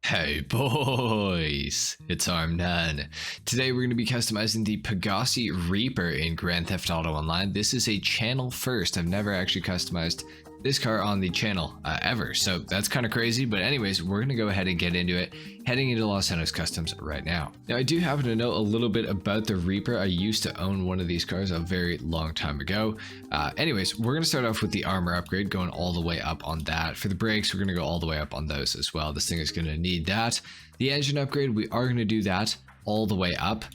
Hey boys, it's HarmNone. Today we're going to be customizing the Pegassi Reaper in Grand Theft Auto Online. This is a channel first. I've never actually customized this car on the channel ever, so that's kind of crazy. But anyways, we're going to go ahead and get into it, heading into Los Santos Customs right now. Now I do happen to know a little bit about the Reaper. I used to own one of these cars a very long time ago. Anyways, we're going to start off with the armor upgrade, going all the way up on that. For the brakes, we're going to go all the way up on those as well. This thing is going to need that. The engine upgrade, we are going to do that all the way up.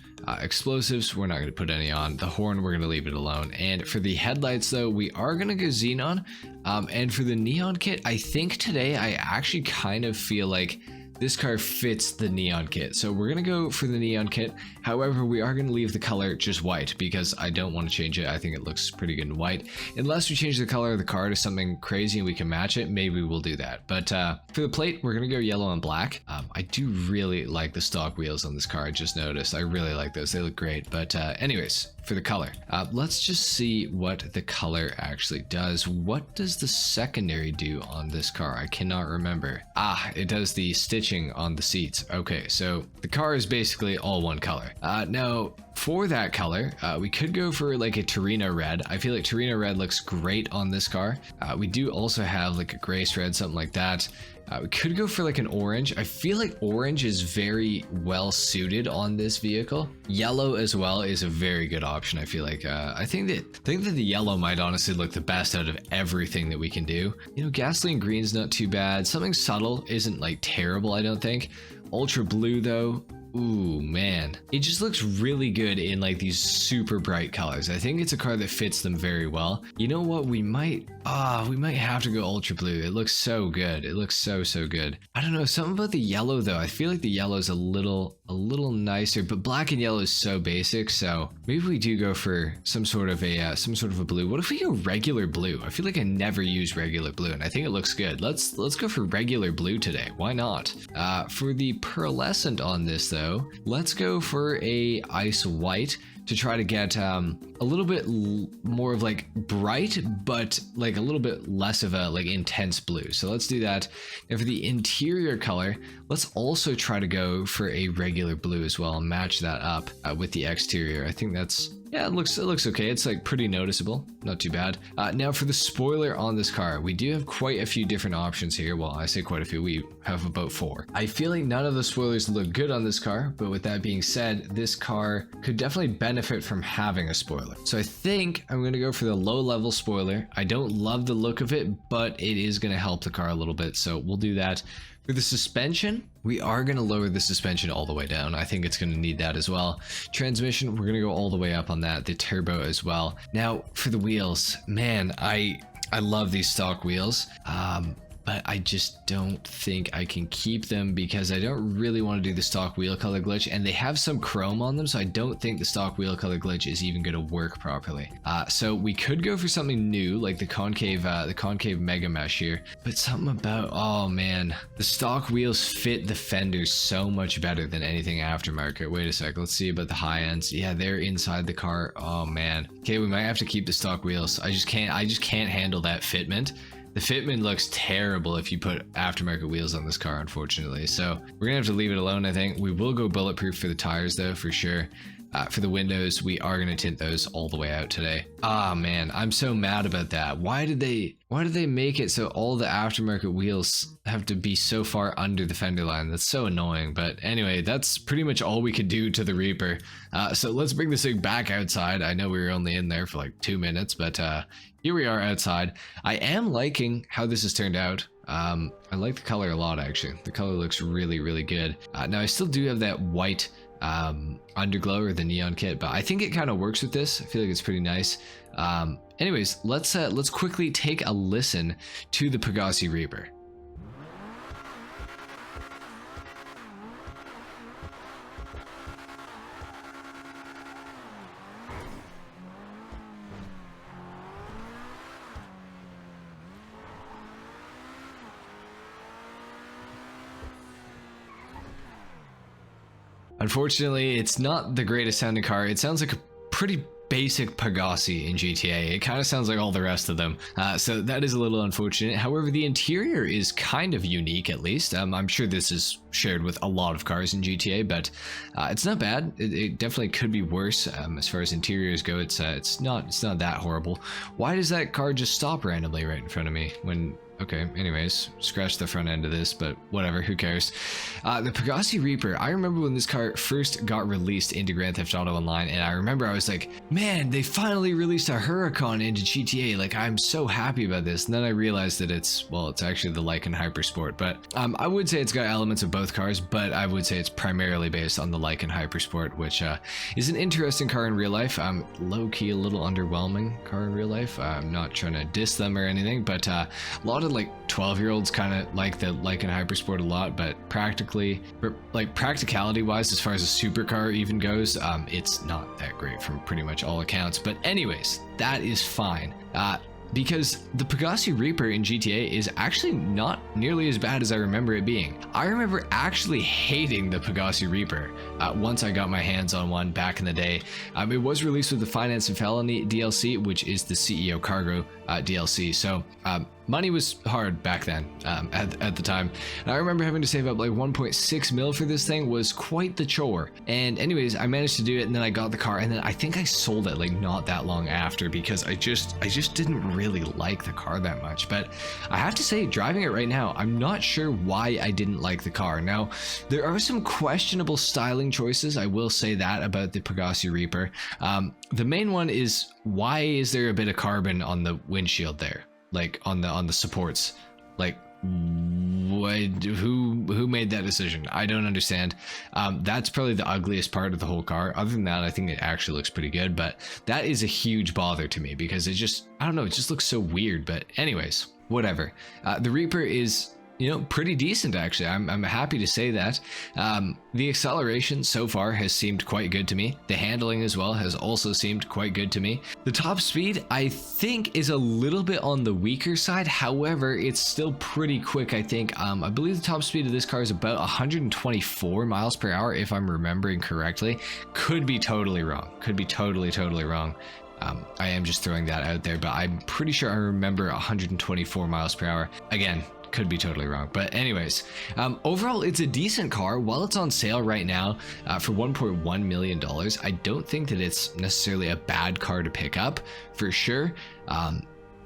Explosives, we're not going to put any on. The horn, we're going to leave it alone. And for the headlights though, we are going to go xenon. And for the neon kit, I think today I actually kind of feel like this car fits the neon kit, so we're gonna go for the neon kit. However, we are gonna leave the color just white because I don't want to change it. I think it looks pretty good in white. Unless we change the color of the car to something crazy and we can match it, maybe we'll do that. But for the plate, we're gonna go yellow and black. I do really like the stock wheels on this car. I just noticed. I really like those. They look great. But anyways, for the color, let's just see what the color actually does. What does the secondary do on this car? I cannot remember. It does the stitching on the seats. Okay, so the car is basically all one color. Now for that color, we could go for like a Torino red. I feel like Torino red looks great on this car. We do also have like a grace red, something like that. We could go for like an orange. I feel like orange is very well suited on this vehicle. Yellow as well is a very good option. I feel like I think that the yellow might honestly look the best out of everything that we can do. You know, gasoline green's not too bad. Something subtle isn't like terrible, I don't think. Ultra blue though, ooh man, it just looks really good in like these super bright colors. I think it's a car that fits them very well. You know what, we might have to go ultra blue. It looks so good. It looks so good. I don't know, something about the yellow though. I feel like the yellow is a little nicer, but black and yellow is so basic, so maybe we do go for some sort of a blue. What if we go regular blue? I feel like I never use regular blue and I think it looks good. Let's go for regular blue today. Why not? For the pearlescent on this though, let's go for a ice white to try to get a little bit more of like bright, but like a little bit less of a like intense blue. So let's do that. And for the interior color, let's also try to go for a regular blue as well and match that up with the exterior. I think that's, yeah, it looks okay. It's like pretty noticeable, not too bad. Now for the spoiler on this car, we do have quite a few different options here. Well, I say quite a few, we have about 4. I feel like none of the spoilers look good on this car, but with that being said, this car could definitely benefit from having a spoiler. So I think I'm gonna go for the low level spoiler. I don't love the look of it, but it is gonna help the car a little bit, so we'll do that. For the suspension, we are going to lower the suspension all the way down. I think it's going to need that as well. Transmission, we're going to go all the way up on that. The turbo as well. Now for the wheels, man, I love these stock wheels. But I just don't think I can keep them because I don't really want to do the stock wheel color glitch, and they have some chrome on them, so I don't think the stock wheel color glitch is even going to work properly. So we could go for something new like the concave mega mesh here, but something about, oh man, the stock wheels fit the fenders so much better than anything aftermarket. Wait a sec, let's see about the high ends. Yeah, they're inside the car. Oh man. Okay, we might have to keep the stock wheels. I just can't handle that fitment. The fitment looks terrible if you put aftermarket wheels on this car, unfortunately. So we're gonna have to leave it alone, I think. We will go bulletproof for the tires though, for sure. For the windows, we are gonna tint those all the way out today. Ah man, I'm so mad about that. Why did they make it so all the aftermarket wheels have to be so far under the fender line? That's so annoying. But anyway, that's pretty much all we could do to the Reaper. So let's bring this thing back outside. I know we were only in there for like 2 minutes, but here we are outside. I am liking how this has turned out. I like the color a lot, actually. The color looks really good. Now I still do have that white underglow or the neon kit, but I think it kind of works with this. I feel like it's pretty nice. Anyways, let's quickly take a listen to the Pegassi Reaper. Unfortunately, it's not the greatest sounding car. It sounds like a pretty basic Pegassi in GTA. It kind of sounds like all the rest of them. So that is a little unfortunate. However, the interior is kind of unique, at least. I'm sure this is shared with a lot of cars in GTA, but it's not bad. It definitely could be worse. As far as interiors go, it's not that horrible. Why does that car just stop randomly right in front of me when... Okay, anyways, scratch the front end of this, but whatever, who cares. The Pegassi Reaper, I remember when this car first got released into Grand Theft Auto Online, and I remember I was like, man, they finally released a Huracan into GTA, like, I'm so happy about this. And then I realized that it's actually the Lykan Hypersport, but I would say it's got elements of both cars, but I would say it's primarily based on the Lykan Hypersport, which is an interesting car in real life. Low-key a little underwhelming car in real life. I'm not trying to diss them or anything, but a lot of like 12-year-olds kind of like the Lykan Hypersport a lot, but practicality wise, as far as a supercar even goes, it's not that great from pretty much all accounts. But anyways, that is fine. Because the Pegassi Reaper in GTA is actually not nearly as bad as I remember it being. I remember actually hating the Pegassi Reaper once I got my hands on one back in the day. It was released with the Finance and Felony DLC, which is the CEO Cargo DLC. So money was hard back then at the time. And I remember having to save up like 1.6 mil for this thing. Was quite the chore. And anyways, I managed to do it, and then I got the car, and then I think I sold it like not that long after because I just didn't really like the car that much. But I have to say, driving it right now, I'm not sure why I didn't like the car. Now, there are some questionable styling choices, I will say that about the Pegassi Reaper. The main one is, why is there a bit of carbon on the windshield there? Like on the supports? Like, who made that decision? I don't understand. That's probably the ugliest part of the whole car. Other than that, I think it actually looks pretty good, but that is a huge bother to me because it just, I don't know, it just looks so weird. But anyways, whatever. The Reaper is, you know, pretty decent actually. I'm happy to say that. The acceleration so far has seemed quite good to me. The handling as well has also seemed quite good to me. The top speed I think is a little bit on the weaker side. However, it's still pretty quick, I think. I believe the top speed of this car is about 124 miles per hour if I'm remembering correctly. Could be totally wrong. Could be totally wrong. I am just throwing that out there, but I'm pretty sure I remember 124 miles per hour. Again, could be totally wrong, but anyways, overall it's a decent car. While it's on sale right now for $1.1 million, I don't think that it's necessarily a bad car to pick up for sure.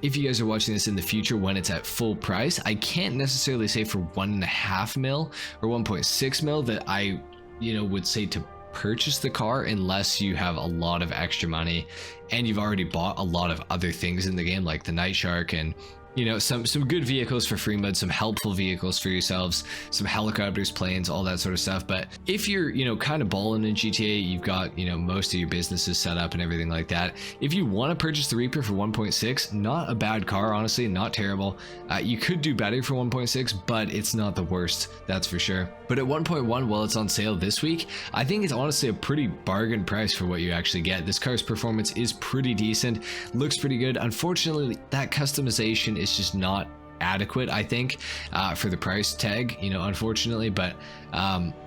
If you guys are watching this in the future when it's at full price, I can't necessarily say for 1.5 mil or 1.6 mil that I would say to purchase the car unless you have a lot of extra money and you've already bought a lot of other things in the game, like the Night Shark and some good vehicles for free mode, some helpful vehicles for yourselves, some helicopters, planes, all that sort of stuff. But if you're kind of balling in GTA, you've got most of your businesses set up and everything like that, if you want to purchase the Reaper for 1.6, not a bad car, honestly, not terrible. You could do better for 1.6, but it's not the worst, that's for sure. But at 1.1, while it's on sale this week, I think it's honestly a pretty bargain price for what you actually get. This car's performance is pretty decent, looks pretty good. Unfortunately, that customization is just not adequate, I think, for the price tag, unfortunately. But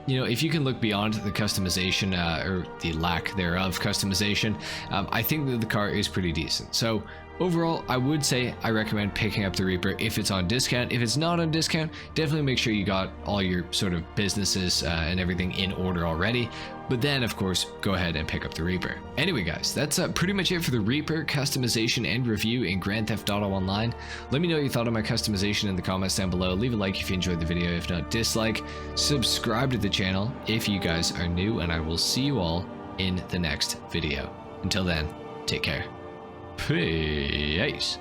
if you can look beyond the customization or the lack thereof customization, I think that the car is pretty decent. So overall, I would say I recommend picking up the Reaper if it's on discount. If it's not on discount, definitely make sure you got all your sort of businesses and everything in order already. But then, of course, go ahead and pick up the Reaper. Anyway, guys, that's pretty much it for the Reaper customization and review in Grand Theft Auto Online. Let me know what you thought of my customization in the comments down below. Leave a like if you enjoyed the video. If not, dislike. Subscribe to the channel if you guys are new, and I will see you all in the next video. Until then, take care. Peace.